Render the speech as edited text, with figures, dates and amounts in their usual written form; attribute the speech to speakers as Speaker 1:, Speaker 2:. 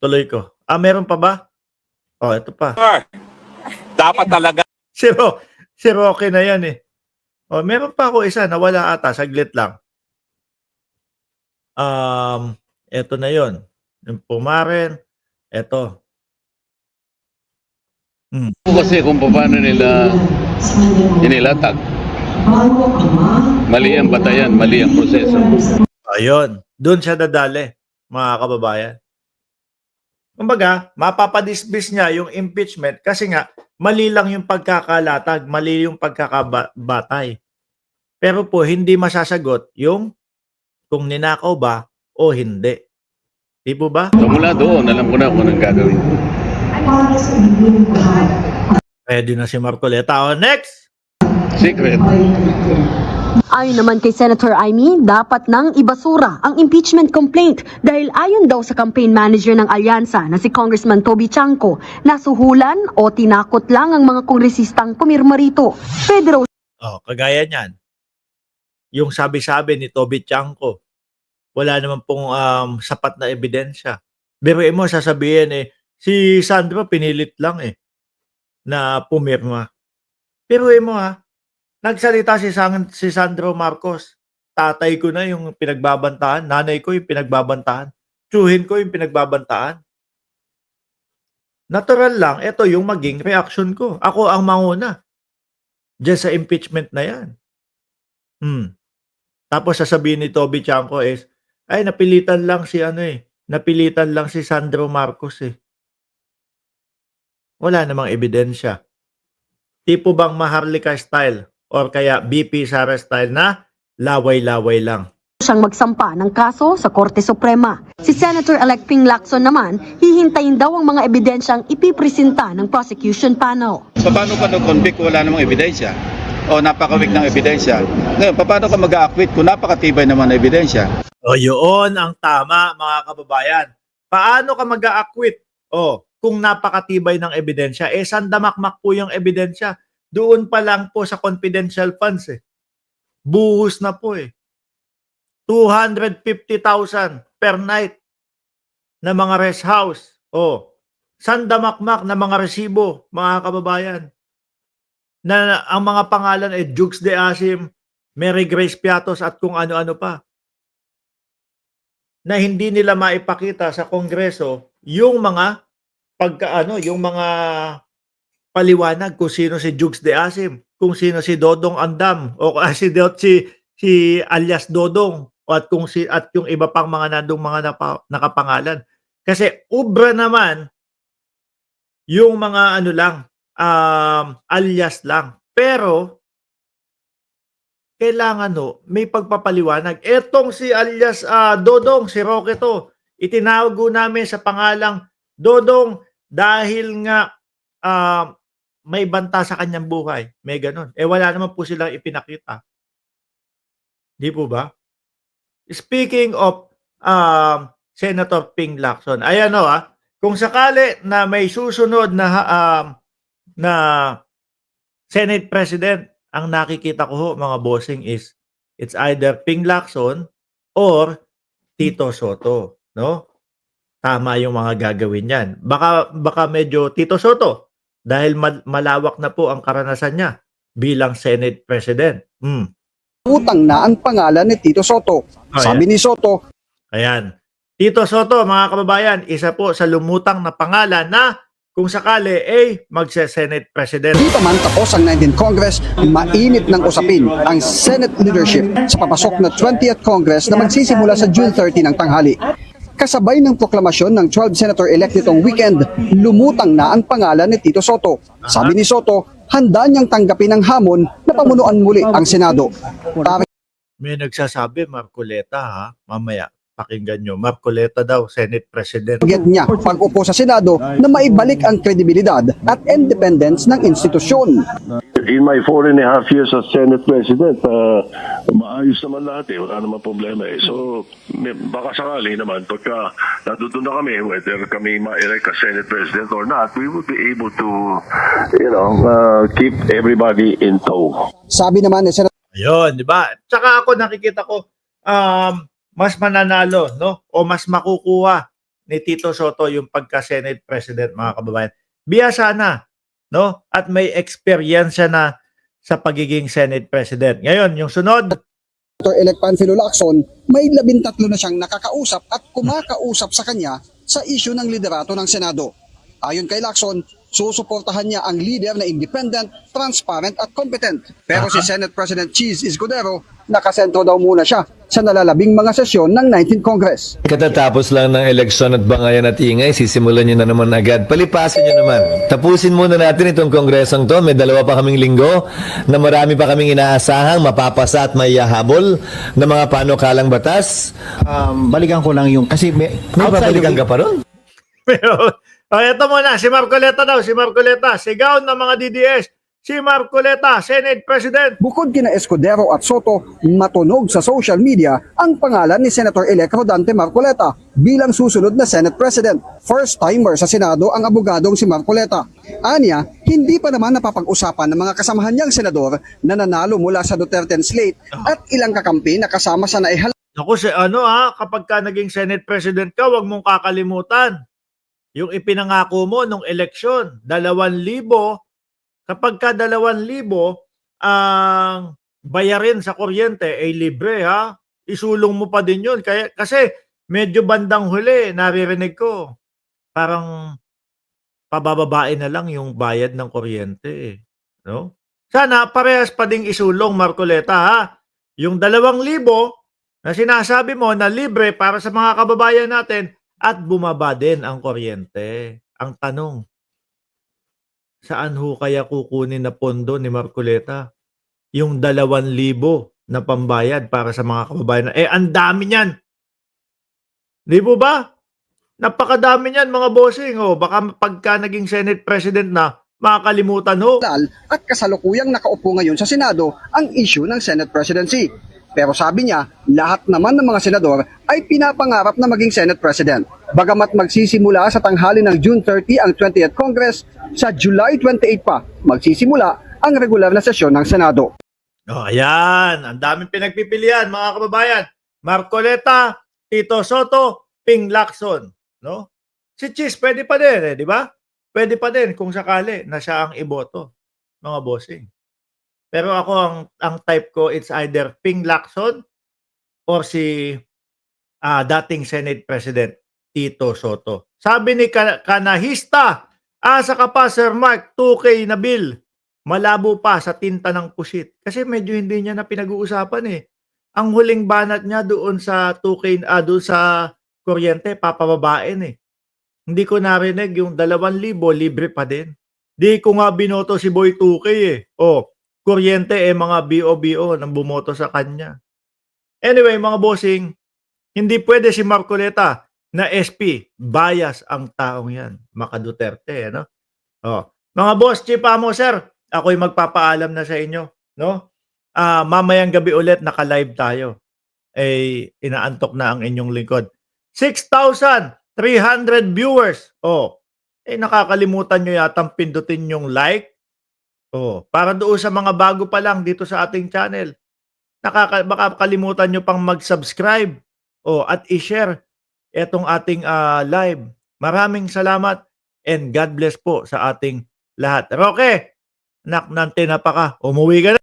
Speaker 1: Tuloy ko. Meron pa ba? Ito pa.
Speaker 2: Dapat talaga.
Speaker 1: Si Roque na yan eh. Meron pa ako isa, nawala ata, saglit lang. Ito na yon. Yung Pumaren, ito.
Speaker 3: Kasi kung paano nila inilatag. Mali ang batayan, mali ang proseso.
Speaker 1: Ayun, doon siya dadali, mga kababayan. Kumbaga, mapapadismiss niya yung impeachment kasi nga, mali lang yung pagkakalatag, mali yung pagkakabatay. Pero po, hindi masasagot yung kung ninakaw ba o hindi. Di po ba?
Speaker 3: So mula doon, alam ko na kung anong gagawin.
Speaker 1: Pwede na si Marcoleta. Next!
Speaker 3: Secret.
Speaker 4: Ayon naman kay Senator Amy, dapat nang ibasura ang impeachment complaint dahil ayon daw sa campaign manager ng alyansa na si Congressman Toby Chanco, nasuhulan o tinakot lang ang mga kongresistang pumirma rito. Pwede raw
Speaker 1: Kagaya niyan. Yung sabi-sabi ni Toby Chanco, wala naman pong sapat na ebidensya. Biruin mo, sasabihin si Sandro pinilit lang na pumirma. Biruin mo nagsalita si Sandro Marcos. Tatay ko na yung pinagbabantaan, nanay ko yung pinagbabantaan, tsuhin ko yung pinagbabantaan. Natural lang, ito yung maging reaction ko. Ako ang manguna diyan sa impeachment na yan. Tapos sasabihin ni Toby Chanco napilitan lang si napilitan lang si Sandro Marcos Wala namang ebidensya. Tipo bang Maharlika style or kaya BP Sara style na laway-laway lang.
Speaker 4: siyang magsampa ng kaso sa Korte Suprema. Si Senator-elect Ping Lacson naman, hihintayin daw ang mga ebidensyang ipipresenta ng prosecution panel.
Speaker 5: Paano ka na-convict kung wala namang ebidensya? O napakawik ng ebidensya? Ngayon, paano ka mag-a-acquit kung napakatibay naman na ebidensya?
Speaker 1: Yun ang tama, mga kababayan. Paano ka mag-a-acquit? Kung napakatibay ng ebidensya. Sandamakmak po yung ebidensya. Doon pa lang po sa confidential funds buhos na po 250,000 per night na mga rest house. Sandamakmak na mga resibo, mga kababayan. Na ang mga pangalan Jukes de Asim, Mary Grace Piatos at kung ano-ano pa. Na hindi nila maipakita sa Kongreso yung mga yung mga paliwanag kung sino si Jukes de Asim, kung sino si Dodong Andam o si alias Dodong at yung iba pang mga nandong mga nakapangalan. Kasi ubra naman yung mga alias lang. Pero kailangan may pagpapaliwanag. Etong si alias Dodong, si Roque to, itinawag namin sa pangalang Dodong dahil nga may banta sa kanyang buhay. May ganun. Wala naman po silang ipinakita. Di po ba? Speaking of Senator Ping Lacson, ayan kung sakali na may susunod na Senate President, ang nakikita ko mga bossing is it's either Ping Lacson or Tito Soto, no? Tama yung mga gagawin yan. Baka medyo Tito Soto dahil malawak na po ang karanasan niya bilang Senate President.
Speaker 6: Utang na ang pangalan ni Tito Soto. Sabi ni Soto.
Speaker 1: Ayan. Tito Soto, mga kababayan, isa po sa lumutang na pangalan na kung sakali magse-Senate President.
Speaker 6: Dito man tapos ang 19th Congress, mainit ng usapin ang Senate leadership sa papasok na 20th Congress na magsisimula sa June 30 ng tanghali. Kasabay ng proklamasyon ng 12 senator-elect nitong weekend, lumutang na ang pangalan ni Tito Soto. Sabi ni Soto, handa niyang tanggapin ang hamon na pamunuan muli ang Senado.
Speaker 1: May nagsasabi, Marcoleta mamaya, pakinggan nyo. Marcoleta daw, Senate President.
Speaker 6: Target niya pag-upo sa Senado na maibalik ang kredibilidad at independence ng institusyon.
Speaker 7: In my 4.5 years as Senate President, maayos naman lahat wala naman problema So, baka sakali naman, pagka natuto na kami, whether kami ma-elect as Senate President or not, we would be able to, keep everybody in tow.
Speaker 6: Sabi naman ni Senator.
Speaker 1: Ayun, di ba? Tsaka ako nakikita ko, mas mananalo, no? O mas makukuha ni Tito Soto yung pagka-Senate President, mga kababayan. Biyasa na, no? At may experience na sa pagiging Senate President. Ngayon, yung sunod,
Speaker 6: Senator-elect Panfilo Lacson, may 13 na siyang nakakausap at kumakausap sa kanya sa isyu ng liderato ng Senado. Ayon kay Lacson, susuportahan niya ang leader na independent, transparent at competent. Pero si Senate President Cheese Escudero, nakasentro daw muna siya sa nalalabing mga sesyon ng 19th Congress.
Speaker 8: Katatapos lang ng eleksyon at bangayan at ingay, sisimulan nyo na naman agad. Palipasin nyo naman. Tapusin muna natin itong kongresong to. May 2 pa kaming linggo na marami pa kaming inaasahang mapapasa at maihahabol na mga panukalang batas.
Speaker 9: Balikan ko lang yung kasi
Speaker 8: May babalikan ka pa ron?
Speaker 1: pero, ito muna, si Marcoleta daw, si Marcoleta, sigaw ng mga DDS, si Marcoleta, Senate President.
Speaker 6: Bukod kina Escudero at Soto, matunog sa social media ang pangalan ni Senator-elect Rodante Marcoleta bilang susunod na Senate President. First-timer sa Senado ang abogadong si Marcoleta. Anya, hindi pa naman napapag-usapan ng mga kasamahan niyang senador na nanalo mula sa Duterte slate at ilang kakampi na kasama sa naihal.
Speaker 1: Naku, kapag ka naging Senate President ka, huwag mong kakalimutan yung ipinangako mo nung eleksyon, 2,000, kapag ka 2,000 ang bayarin sa kuryente ay libre, ha? Isulong mo pa din yun. Kasi medyo bandang huli, naririnig ko, parang pabababae na lang yung bayad ng kuryente. No? Sana parehas pa ding isulong, Marcoleta, ha? Yung 2,000 na sinasabi mo na libre para sa mga kababayan natin, at bumaba din ang kuryente. Ang tanong, saan ho kaya kukunin na pondo ni Marcoleta? Yung 2,000 na pambayad para sa mga kababayan. Ang dami niyan. Di po ba? Napakadami niyan, mga bossing. Baka pagka naging Senate President na, makakalimutan ho.
Speaker 6: At kasalukuyang nakaupo ngayon sa Senado ang issue ng Senate Presidency. Pero sabi niya, lahat naman ng mga senador ay pinapangarap na maging Senate President. Bagamat magsisimula sa tanghali ng June 30 ang 20th Congress, sa July 28 pa magsisimula ang regular na sesyon ng Senado.
Speaker 1: Ayan. Ang daming pinagpipilian, mga kababayan. Marcoleta, Tito Soto, Ping Lacson. No? Si Cheese, pwede pa din, di ba? Pwede pa din kung sakali na siya ang iboto, mga bossing. Pero ako, ang type ko, it's either Ping Lacson or si dating Senate President Tito Soto. Sabi ni Kanahista, asa ka pa, Sir Mark, 2K na bill. Malabo pa sa tinta ng pusit. Kasi medyo hindi niya na pinag-uusapan eh. Ang huling banat niya doon sa 2K, doon sa kuryente, papababain eh. Hindi ko narinig yung 2,000 libre pa din. Di ko nga binoto si Boy 2K eh. Kuryente mga BO nang bumoto sa kanya. Anyway, mga bossing, hindi pwede si Marcoleta na SP. Bias ang taong yan. Maka Duterte, no? Mga boss, Chipa mo, sir, ako'y magpapaalam na sa inyo, no? Mamayang gabi ulit, naka-live tayo. Inaantok na ang inyong lingkod. 6,300 viewers. Nakakalimutan nyo yatang pindutin yung like. Para doon sa mga bago pa lang dito sa ating channel. Baka kalimutan nyo pang mag-subscribe at i-share itong ating live. Maraming salamat and God bless po sa ating lahat. Roque, anak ng tinapa ka, umuwi ka na.